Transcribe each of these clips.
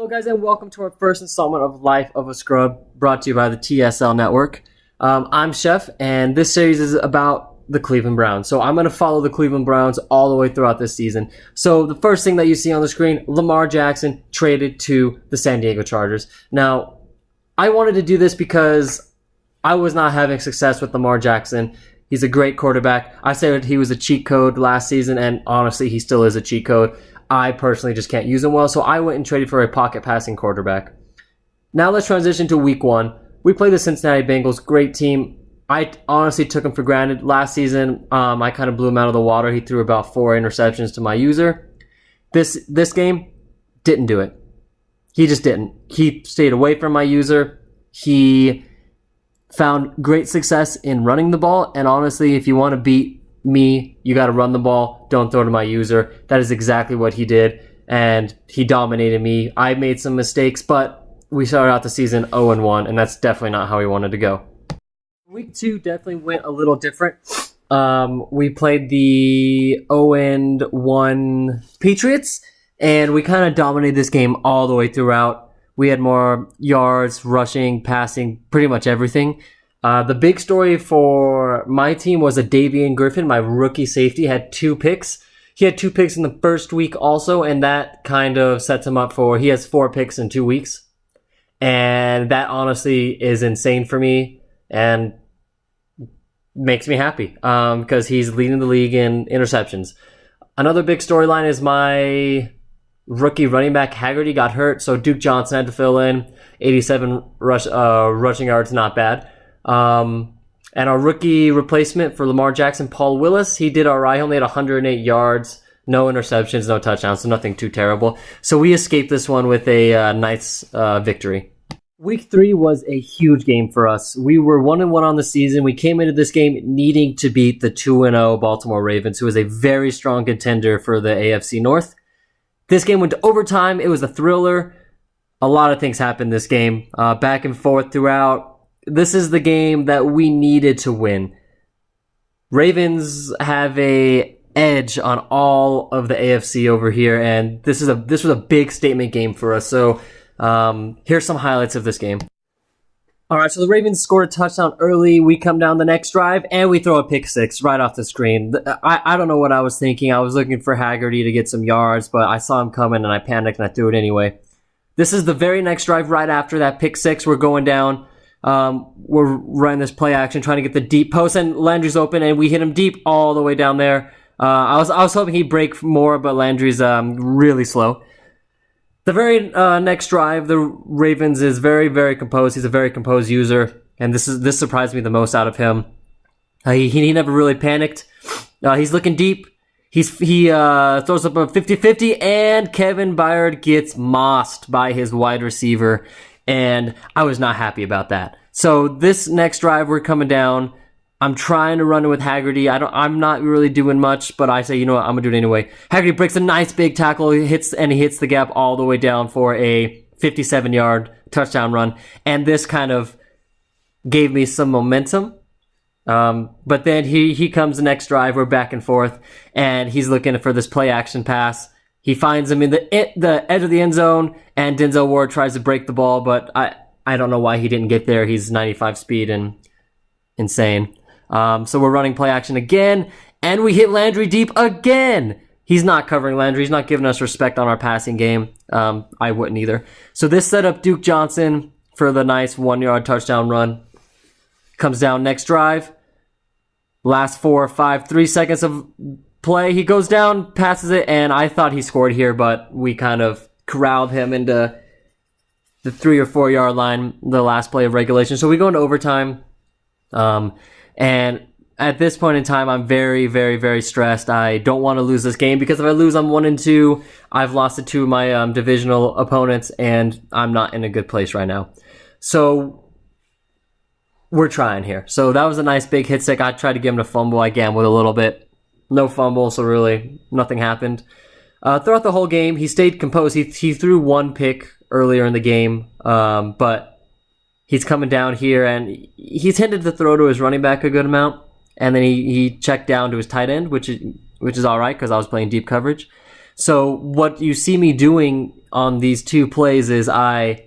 guys, and welcome to our first installment of Life of a Scrub, brought to you by the TSL Network. I'm Chef, and this series is about the Cleveland Browns. So I'm going to follow the Cleveland Browns all the way throughout this season. So the first thing that you see on the screen, Lamar Jackson traded to the San Diego Chargers. Now, I wanted to do this because I was not having success with Lamar Jackson. He's a great quarterback. I said he was a cheat code last season, and honestly, he still is a cheat code. I personally just can't use him well, so I went and traded for a pocket passing quarterback. Now let's transition to week one. We play the Cincinnati Bengals, great team. I honestly took him for granted. Last season, I kind of blew him out of the water. He threw about 4 interceptions to my user. This game, didn't do it. He just didn't. He stayed away from my user. He found great success in running the ball, and honestly, if you want to beat me, you got to run the ball, don't throw to my user. That is exactly what he did, and he dominated me. I made some mistakes, but we started out the season 0-1, and that's definitely not how we wanted to go. Week 2 definitely went a little different. We played the 0-1 Patriots, and we kind of dominated this game all the way throughout. We had more yards, rushing, passing, pretty much everything. The big story for my team was Davian Griffin, my rookie safety, had 2 picks. He had 2 picks in the first week also, and that kind of sets him up for, he has 4 picks in 2 weeks. And that honestly is insane for me and makes me happy because he's leading the league in interceptions. Another big storyline is my rookie running back Haggerty got hurt, so Duke Johnson had to fill in. 87 rushing yards, not bad. And our rookie replacement for Lamar Jackson, Paul Willis, he did all right. He only had 108 yards, no interceptions, no touchdowns, so nothing too terrible. So we escaped this one with a nice victory. Week 3 was a huge game for us. We were 1-1 on the season. We came into this game needing to beat the 2-0 Baltimore Ravens, who is a very strong contender for the AFC North. This game went to overtime. It was a thriller. A lot of things happened this game, back and forth throughout. This is the game that we needed to win. Ravens have a edge on all of the AFC over here, and this was a big statement game for us. So here's some highlights of this game. All right, so the Ravens scored a touchdown early. We come down the next drive, and we throw a pick six right off the screen. I don't know what I was thinking. I was looking for Haggerty to get some yards, but I saw him coming, and I panicked, and I threw it anyway. This is the very next drive right after that pick six. We're going down. We're running this play action, trying to get the deep post, and Landry's open, and we hit him deep all the way down there. I was hoping he'd break more, but Landry's really slow. The very next drive, the Ravens is very, very composed. He's a very composed user, and this surprised me the most out of him. He never really panicked. He's looking deep. He throws up a 50-50, and Kevin Byard gets mossed by his wide receiver. And I was not happy about that. So this next drive, we're coming down. I'm trying to run it with Haggerty. I'm not really doing much, but I say, you know what, I'm gonna do it anyway. Haggerty breaks a nice big tackle. He hits the gap all the way down for a 57-yard touchdown run. And this kind of gave me some momentum. But then he comes the next drive. We're back and forth, and he's looking for this play action pass. He finds him in the edge of the end zone, and Denzel Ward tries to break the ball, but I don't know why he didn't get there. He's 95 speed and insane. So we're running play action again, and we hit Landry deep again. He's not covering Landry. He's not giving us respect on our passing game. I wouldn't either. So this set up Duke Johnson for the nice 1-yard touchdown run. Comes down next drive. Last 4, 5, 3 seconds of play, he goes down, passes it, and I thought he scored here, but we kind of corralled him into the 3 or 4 yard line, the last play of regulation. So we go into overtime, and at this point in time, I'm very, very, very stressed. I don't want to lose this game because if I lose, I'm 1-2. I've lost to 2 of my divisional opponents, and I'm not in a good place right now. So we're trying here. So that was a nice big hit stick. I tried to give him a fumble. I gambled a little bit. No fumble, so really nothing happened. Throughout the whole game, he stayed composed. He threw 1 pick earlier in the game, but he's coming down here, and he tended to throw to his running back a good amount, and then he checked down to his tight end, which is all right because I was playing deep coverage. So what you see me doing on these two plays is I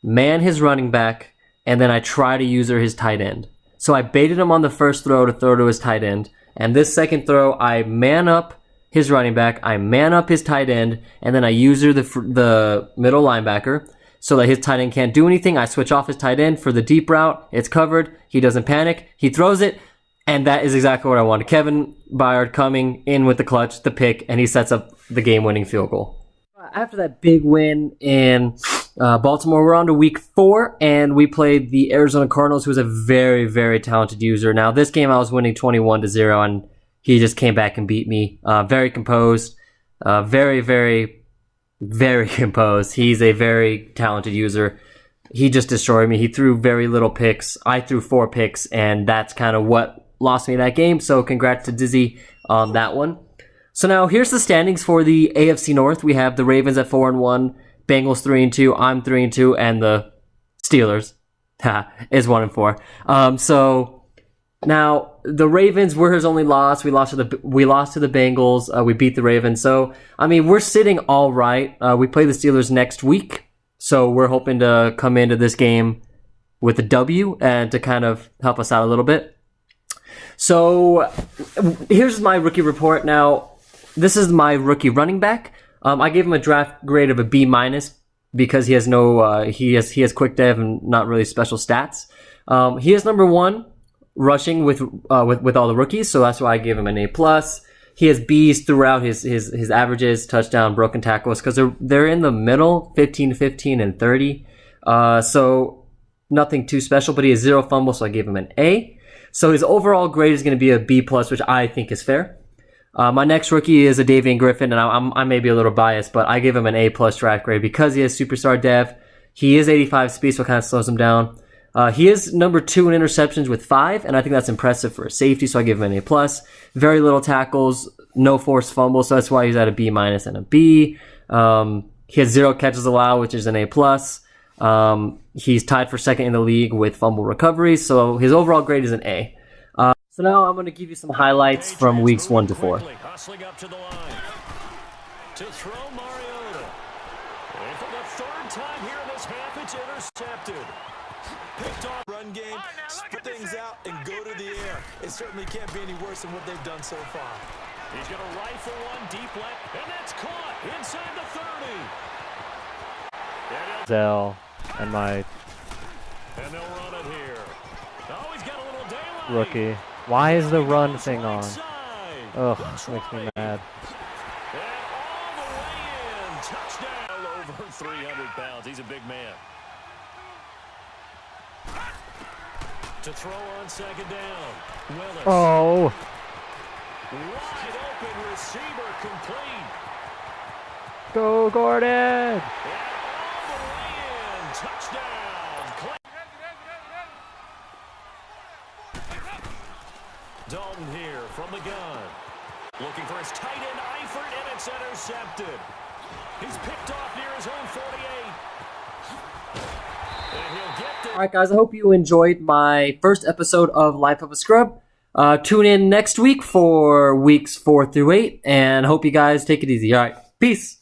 man his running back, and then I try to user his tight end. So I baited him on the first throw to throw to his tight end, and this second throw, I man up his running back, I man up his tight end, and then I user the middle linebacker so that his tight end can't do anything. I switch off his tight end for the deep route. It's covered. He doesn't panic. He throws it, and that is exactly what I wanted. Kevin Byard coming in with the clutch, the pick, and he sets up the game-winning field goal. After that big win in Baltimore, we're on to week 4, and we played the Arizona Cardinals, who's a very, very talented user. Now, this game I was winning 21-0, and he just came back and beat me. Very composed, very, very, very composed. He's a very talented user. He just destroyed me. He threw very little picks. I threw 4 picks, and that's kind of what lost me that game. So congrats to Dizzy on that one. So now here's the standings for the AFC North. We have the Ravens at 4-1, Bengals 3-2, I'm 3-2, and the Steelers is 1-4. So now the Ravens were his only loss. We lost to the Bengals. We beat the Ravens. So I mean, we're sitting all right. We play the Steelers next week, so we're hoping to come into this game with a W and to kind of help us out a little bit. So here's my rookie report. Now, this is my rookie running back. I gave him a draft grade of a B- because he has no he has quick dev and not really special stats. He is number 1 rushing with all the rookies, so that's why I gave him an A+. He has B's throughout his averages, touchdown, broken tackles, because they're in the middle, 15, 15, and 30. So nothing too special, but he has 0 fumbles, so I gave him an A. So his overall grade is going to be a B+, which I think is fair. My next rookie is a Davian Griffin, and I may be a little biased, but I give him an A+ draft grade because he has superstar dev. He is 85 speed, so it kind of slows him down. He is number 2 in interceptions with 5, and I think that's impressive for a safety, so I give him an A+. Very little tackles, no forced fumbles, so that's why he's at a B- and a B. He has 0 catches allowed, which is an A+. He's tied for second in the league with fumble recoveries, so his overall grade is an A. So now I'm going to give you some highlights from weeks 1 to 4. Hustling up to the line. To throw Mariota. And for the 3rd time here in this half, it's intercepted. Picked off run game, split things out, and go to the air. It certainly can't be any worse than what they've done so far. He's going to rifle one deep left, and that's caught inside the 30. Zell and my And they'll run it here. Oh, he's got a little daylight. rookie. Why is the run thing on? Ugh, makes me mad. And all the way in. Touchdown. Over 300 pounds. He's a big man. To throw on 2nd down. Willis. Oh, Wide open receiver complete. go Gordon! And all the way in. Touchdown. Dalton here from the gun. Looking for his tight end, Eifert, and it's intercepted. He's picked off near his own 48. And he'll get there. All right, guys, I hope you enjoyed my first episode of Life of a Scrub. Tune in next week for weeks 4 through 8, and hope you guys take it easy. All right, peace.